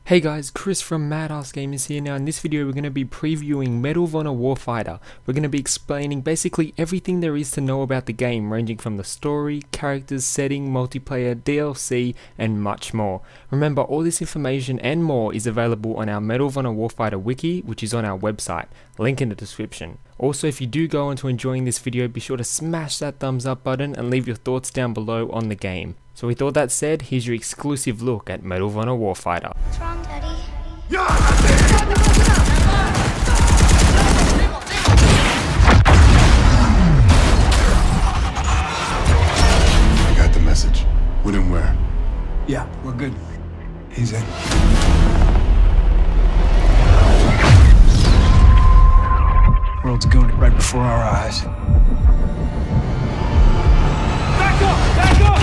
Hey guys, Chris from MadAssGamers here. Now in this video we're going to be previewing Medal of Honor Warfighter. We're going to be explaining basically everything there is to know about the game, ranging from the story, characters, setting, multiplayer, DLC, and much more. Remember, all this information and more is available on our Medal of Honor Warfighter wiki, which is on our website, link in the description. Also, if you do go on to enjoying this video, be sure to smash that thumbs up button and leave your thoughts down below on the game. So with all that said, here's your exclusive look at Medal of Honor Warfighter. What's wrong, Daddy? You got the message. When and where? Yeah, we're good. He's in. World's going right before our eyes. Back up! Back up!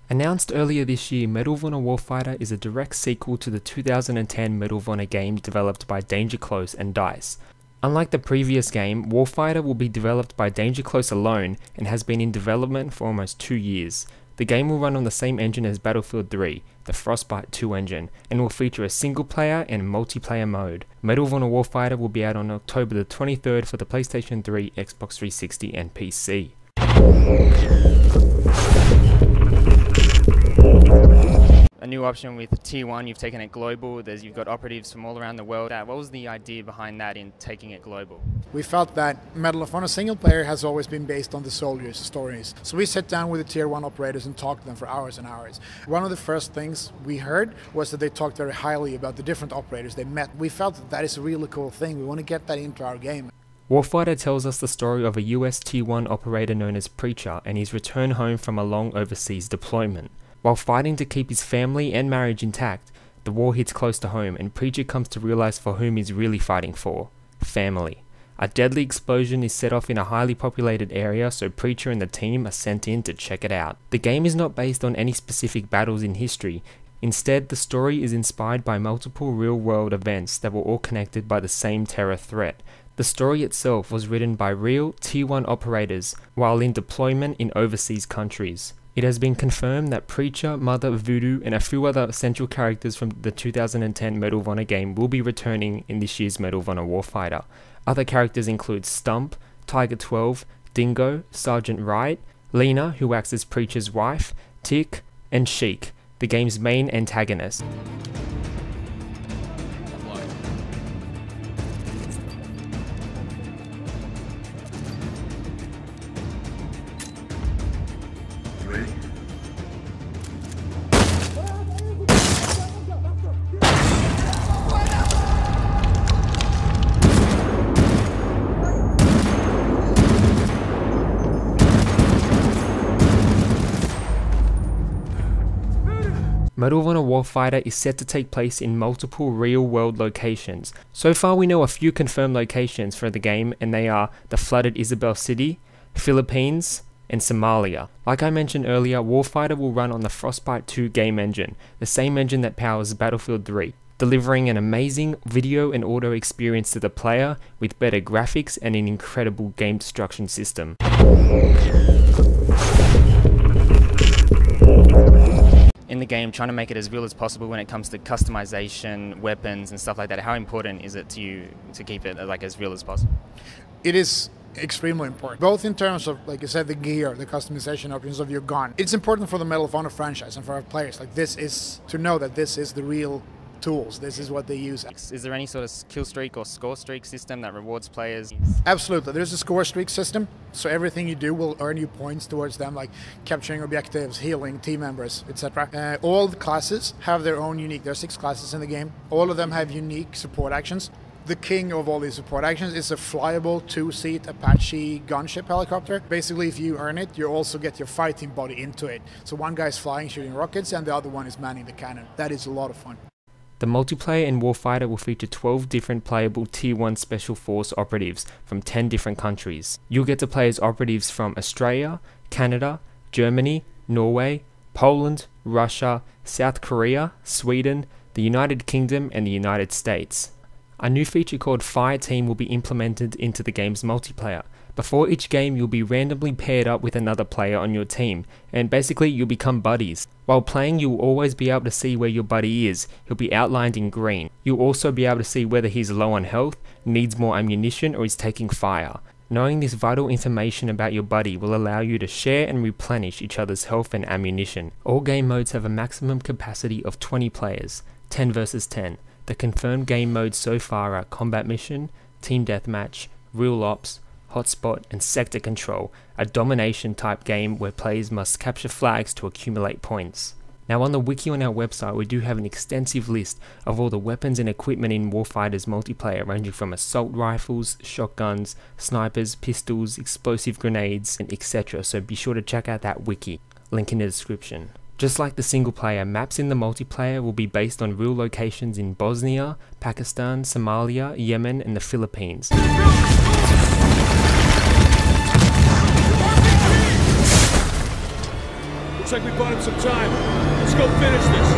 Announced earlier this year, Medal of Honor Warfighter is a direct sequel to the 2010 Medal of Honor game developed by Danger Close and DICE. Unlike the previous game, Warfighter will be developed by Danger Close alone and has been in development for almost 2 years. The game will run on the same engine as Battlefield 3, the Frostbite 2 engine, and will feature a single player and multiplayer mode. Medal of Honor Warfighter will be out on October the 23rd for the PlayStation 3, Xbox 360 and PC. A new option with Tier 1, you've taken it global, you've got operatives from all around the world. What was the idea behind that in taking it global? We felt that Medal of Honor single player has always been based on the soldiers' stories. So we sat down with the Tier 1 operators and talked to them for hours and hours. One of the first things we heard was that they talked very highly about the different operators they met. We felt that that is a really cool thing. We want to get that into our game. Warfighter tells us the story of a US Tier 1 operator known as Preacher and his return home from a long overseas deployment. While fighting to keep his family and marriage intact, the war hits close to home and Preacher comes to realize for whom he's really fighting for: family. A deadly explosion is set off in a highly populated area, so Preacher and the team are sent in to check it out. The game is not based on any specific battles in history. Instead, the story is inspired by multiple real-world events that were all connected by the same terror threat. The story itself was written by real Tier 1 operators while in deployment in overseas countries. It has been confirmed that Preacher, Mother, Voodoo, and a few other central characters from the 2010 Medal of Honor game will be returning in this year's Medal of Honor Warfighter. Other characters include Stump, Tiger 12, Dingo, Sergeant Wright, Lena, who acts as Preacher's wife, Tick, and Sheik, the game's main antagonist. Medal of Honor Warfighter is set to take place in multiple real-world locations. So far we know a few confirmed locations for the game, and they are the flooded Isabel City, Philippines, and Somalia. Like I mentioned earlier, Warfighter will run on the Frostbite 2 game engine, the same engine that powers Battlefield 3, delivering an amazing video and audio experience to the player with better graphics and an incredible game destruction system. In the game, trying to make it as real as possible when it comes to customization, weapons and stuff like that. How important is it to you to keep it like as real as possible? It is extremely important, both in terms of, like I said, the gear, the customization options of your gun. It's important for the Medal of Honor franchise and for our players. Like, this is to know that this is the real tools. This is what they use. Is there any sort of kill streak or score streak system that rewards players? Absolutely. There's a score streak system, so everything you do will earn you points towards them, like capturing objectives, healing team members, etc. All the classes have their own unique. There are 6 classes in the game. All of them have unique support actions. The king of all these support actions is a flyable 2-seat Apache gunship helicopter. Basically, if you earn it, you also get your fighting body into it. So one guy's flying, shooting rockets, and the other one is manning the cannon. That is a lot of fun. The multiplayer in Warfighter will feature 12 different playable Tier 1 Special Force operatives from 10 different countries. You'll get to play as operatives from Australia, Canada, Germany, Norway, Poland, Russia, South Korea, Sweden, the United Kingdom, and the United States. A new feature called Fire Team will be implemented into the game's multiplayer. Before each game, you'll be randomly paired up with another player on your team, and basically you'll become buddies. While playing, you'll always be able to see where your buddy is. He'll be outlined in green. You'll also be able to see whether he's low on health, needs more ammunition, or is taking fire. Knowing this vital information about your buddy will allow you to share and replenish each other's health and ammunition. All game modes have a maximum capacity of 20 players, 10 versus 10. The confirmed game modes so far are Combat Mission, Team Deathmatch, Real Ops, Hotspot, and Sector Control, a domination type game where players must capture flags to accumulate points. Now on the wiki on our website, we do have an extensive list of all the weapons and equipment in Warfighter's multiplayer, ranging from assault rifles, shotguns, snipers, pistols, explosive grenades, and etc. So be sure to check out that wiki, link in the description. Just like the single player, maps in the multiplayer will be based on real locations in Bosnia, Pakistan, Somalia, Yemen, and the Philippines. Looks like we bought him some time. Let's go finish this.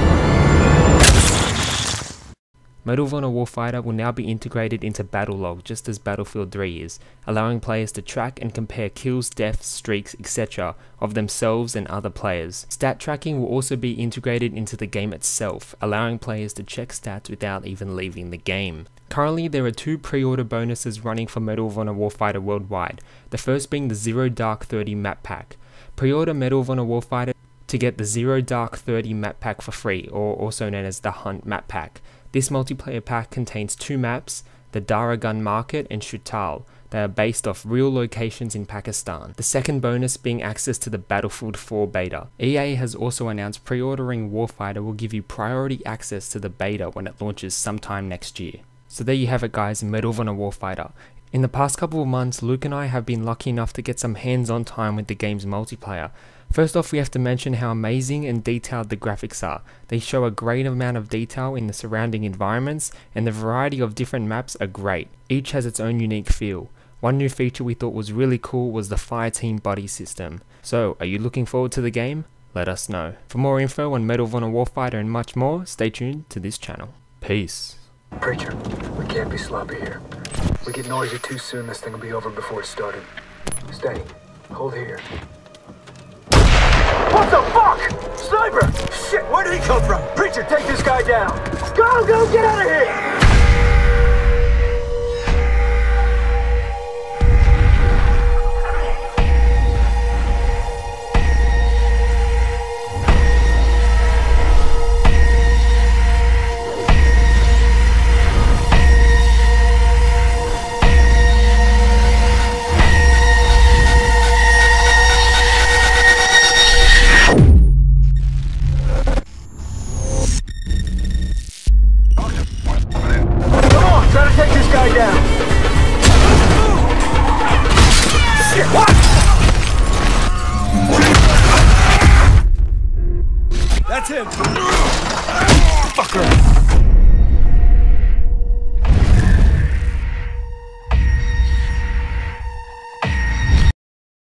Medal of Honor Warfighter will now be integrated into Battle Log, just as Battlefield 3 is, allowing players to track and compare kills, deaths, streaks, etc. of themselves and other players. Stat tracking will also be integrated into the game itself, allowing players to check stats without even leaving the game. Currently, there are 2 pre-order bonuses running for Medal of Honor Warfighter worldwide, the first being the Zero Dark 30 map pack. Pre-order Medal of Honor Warfighter to get the Zero Dark 30 map pack for free, or also known as the Hunt map pack. This multiplayer pack contains 2 maps, the Daragun Market and Shutal. They are based off real locations in Pakistan. The second bonus being access to the Battlefield 4 beta. EA has also announced pre-ordering Warfighter will give you priority access to the beta when it launches sometime next year. So there you have it guys, Medal of Honor Warfighter. In the past couple of months, Luke and I have been lucky enough to get some hands-on time with the game's multiplayer. First off, we have to mention how amazing and detailed the graphics are. They show a great amount of detail in the surrounding environments, and the variety of different maps are great. Each has its own unique feel. One new feature we thought was really cool was the Fireteam Buddy system. So, are you looking forward to the game? Let us know. For more info on Medal of Honor Warfighter and much more, stay tuned to this channel. Peace. Preacher, we can't be sloppy here. We get noisy too soon, this thing will be over before it started. Steady. Hold here. What the fuck? Sniper! Shit, where did he come from? Preacher, take this guy down. Go, get out of here! That's him! Fucker!